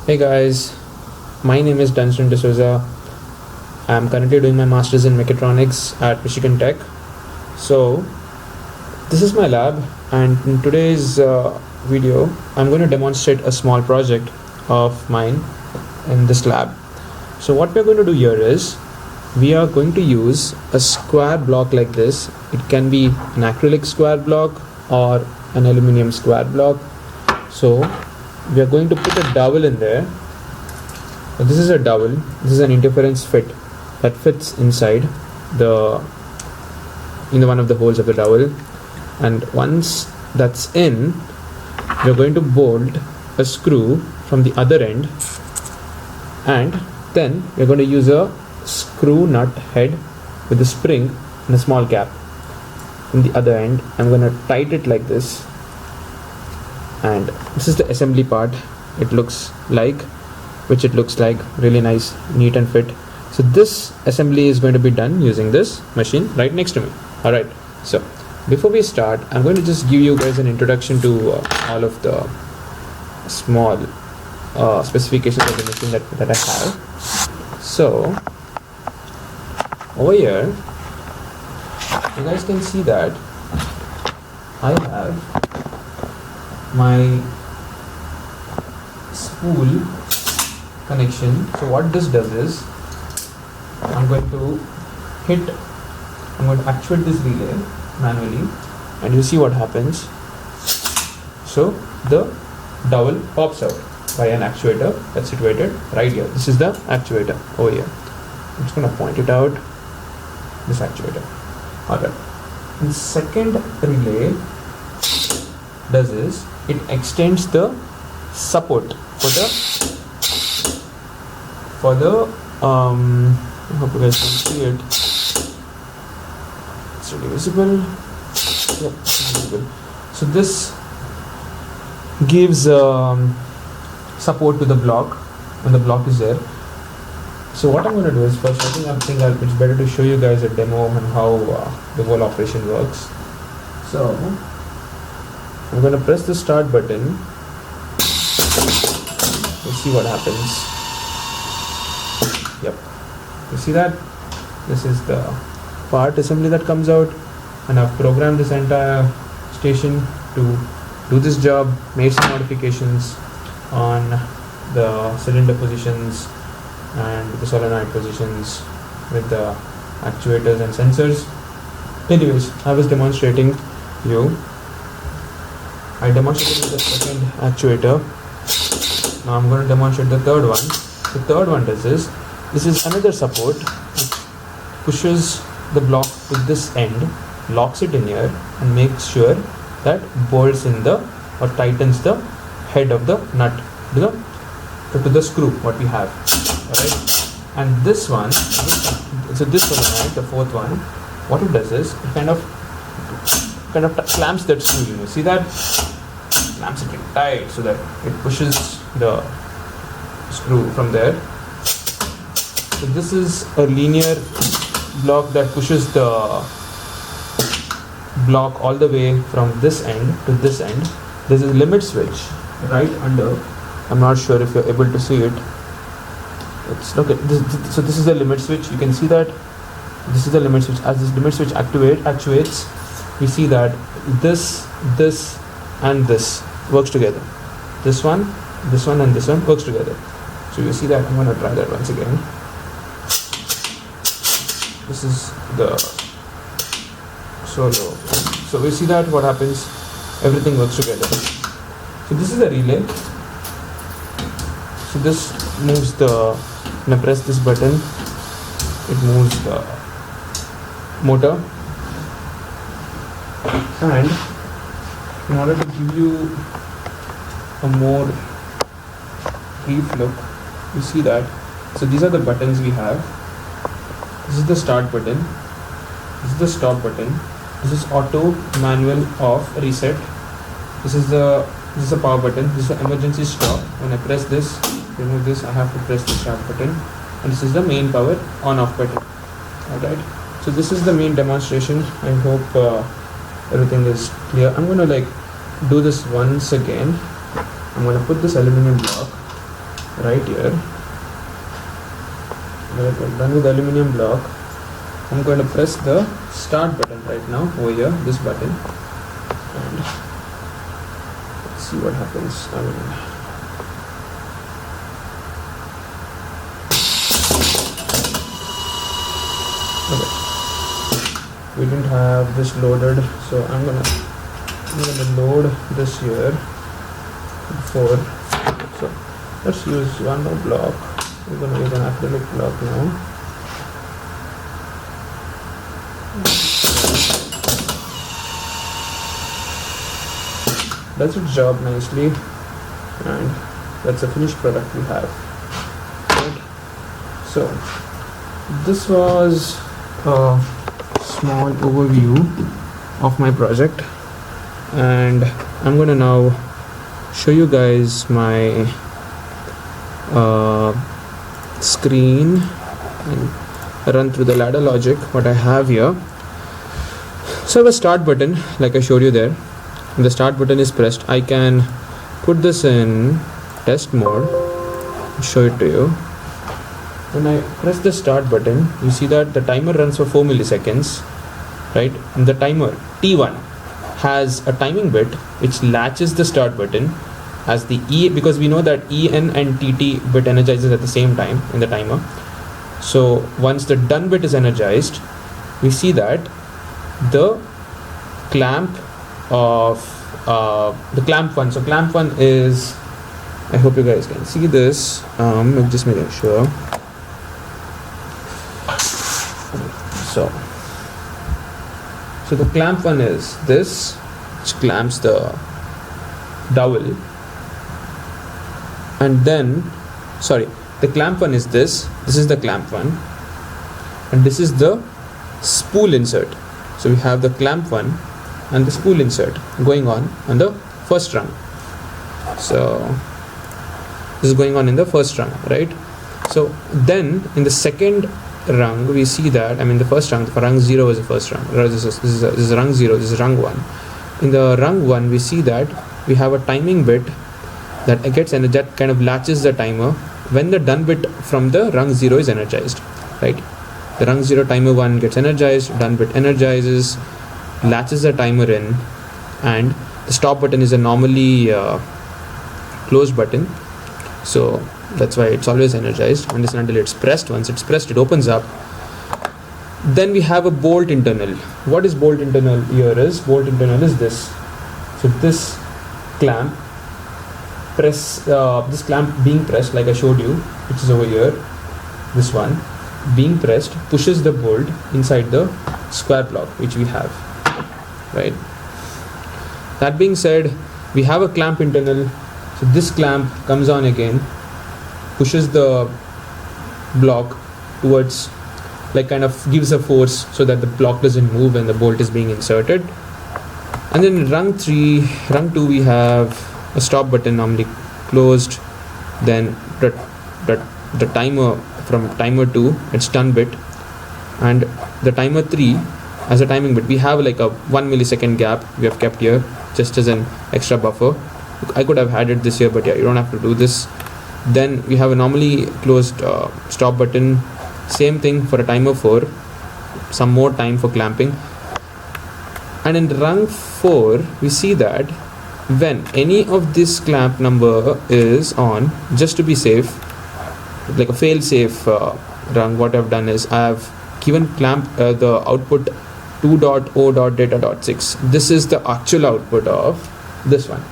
Hey guys, my name is Dunstan D'Souza. I'm currently doing my master's in mechatronics at Michigan Tech. So this is my lab, and in today's video I'm going to demonstrate a small project of mine in this lab. So what we're going to do here is we are going to use a square block like this. It can be an acrylic square block or an aluminum square block. So we are going to put a dowel in there. This is a dowel. This is an interference fit that fits inside in one of the holes of the dowel, and once that's in, we're going to bolt a screw from the other end, and then we're going to use a screw nut head with a spring and a small cap. From the other end, I'm going to tighten it like this, and this is the assembly part. It looks like really nice, neat and fit. So this assembly is going to be done using this machine right next to me. Alright, so before we start, I'm going to just give you guys an introduction to all of the small specifications of the machine that I have. So over here you guys can see that I have my spool connection. So what this does is I'm going to actuate this relay manually, and you see what happens. So the dowel pops out by an actuator that's situated right here. This is the actuator over here. I'm just going to point it out. This actuator. Alright. The second relay does is it extends the support for the I hope you guys can see it. It's really visible. Yep, it's visible. So this gives support to the block when the block is there. So what I'm going to do is, first I think it's better to show you guys a demo on how the whole operation works. So I'm going to press the start button. Let's see what happens. Yep, you see that? This is the part assembly that comes out, and I've programmed this entire station to do this job, made some modifications on the cylinder positions and the solenoid positions with the actuators and sensors. Anyways, I was demonstrating you. I demonstrated the second actuator. Now I'm going to demonstrate the third one. The third one does this is another support which pushes the block to this end, locks it in here, and makes sure that bolts in or tightens the head of the nut to the screw what we have. Alright, and this one, this solenoid, the fourth one, what it does is it kind of clamps that screw. You see that? Clamps it tight so that it pushes the screw from there. So this is a linear block that pushes the block all the way from this end to this end. There's a limit switch right under. I'm not sure if you're able to see it. Look at this. So this is the limit switch. You can see that this is the limit switch. As this limit switch actuates, we see that this and this works together. This one and this one works together. So you see that. I'm going to try that once again. This is the solo. So we see that what happens, everything works together. So this is the relay. So this moves when I press this button, it moves the motor. And in order to give you a more brief look, you see that. So these are the buttons we have. This is the start button. This is the stop button. This is auto, manual, off, reset. This is the power button. This is the emergency stop. When I press this, remove this, I have to press the start button. And this is the main power on-off button. Alright. So this is the main demonstration. I hope everything is clear. I'm going to do this once again. I'm going to put this aluminum block right here. When I'm done with the aluminum block, I'm going to press the start button right now over here, this button, and let's see what happens. Okay, we didn't have this loaded, so I'm gonna load this here before. So let's use one more block. We're gonna use an acrylic block now. Does its job nicely, and that's a finished product we have. Right. So this was a small overview of my project, and I'm gonna now show you guys my screen and run through the ladder logic what I have here. So I have a start button like I showed you there. When the start button is pressed, I can put this in test mode and show it to you. When I press the start button, you see that the timer runs for 4 milliseconds, right? And the timer T1 has a timing bit which latches the start button as the E, because we know that EN and TT bit energizes at the same time in the timer. So once the done bit is energized, we see that the clamp of the clamp 1. So clamp 1 is, I hope you guys can see this. I'm just making sure. So the clamp 1 is this, which clamps the dowel, and then the clamp 1 is this is the clamp 1, and this is the spool insert. So we have the clamp 1 and the spool insert going on the first rung. So this is going on in the first rung, right? So then in the second rung we see that, the first rung, for rung 0 is the first rung. This is rung 0, this is rung 1. In the rung 1 we see that we have a timing bit that gets that kind of latches the timer when the done bit from the rung 0 is energized, right? The rung 0 timer 1 gets energized, done bit energizes, latches the timer in, and the stop button is a normally closed button, so that's why it's always energized until it's pressed. Once it's pressed, it opens up. Then we have a bolt internal. What is bolt internal here is, bolt internal is this. So this clamp being pressed, like I showed you, which is over here, this one being pressed pushes the bolt inside the square block which we have, right? That being said, we have a clamp internal. So this clamp comes on again, pushes the block towards, like kind of gives a force so that the block doesn't move when the bolt is being inserted. And then in rung 2 we have a stop button normally closed, then the timer from timer 2, it's done bit, and the timer 3 as a timing bit. We have like a 1 millisecond gap we have kept here just as an extra buffer. I could have added this here, but yeah, you don't have to do this. Then we have a normally closed stop button, same thing for a timer 4, some more time for clamping. And in rung 4 we see that when any of this clamp number is on, just to be safe, like a fail safe rung, what I've done is I have given clamp the output 2.0.data.6. this is the actual output of this one,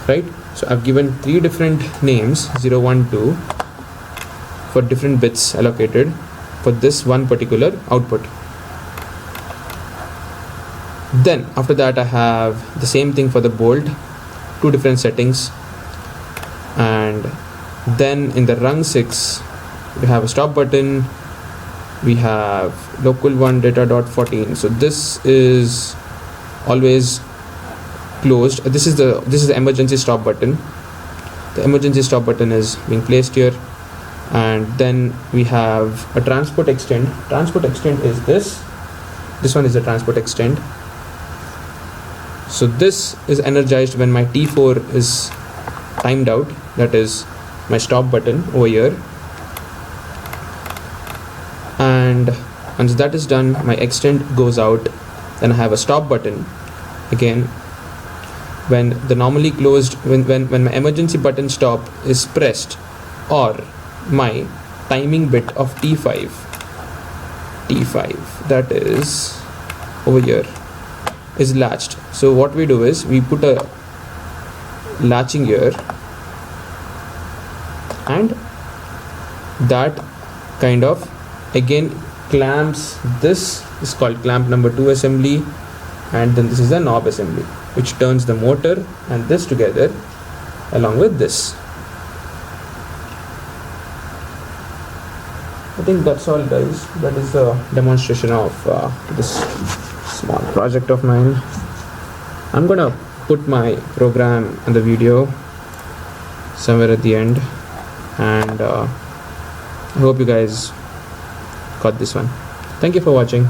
right? So I've given 3 different names, 0, 1, 2, for different bits allocated for this one particular output. Then after that I have the same thing for the bolt, 2 different settings. And then in the rung 6 we have a stop button, we have local 1 data.14. so this is always closed. This is the emergency stop button. The emergency stop button is being placed here. And then we have a transport extend. Transport extend is this one is the transport extend. So this is energized when my T4 is timed out, that is my stop button over here, and once that is done, my extend goes out. Then I have a stop button again. When the normally closed, when my emergency button stop is pressed, or my timing bit of T5 that is over here is latched. So what we do is we put a latching here, and that kind of again clamps. This is called clamp number 2 assembly, and then this is the knob assembly which turns the motor and this together along with this. I think that's all, guys. That is a demonstration of this small project of mine. I'm gonna put my program in the video somewhere at the end, and I hope you guys got this one. Thank you for watching.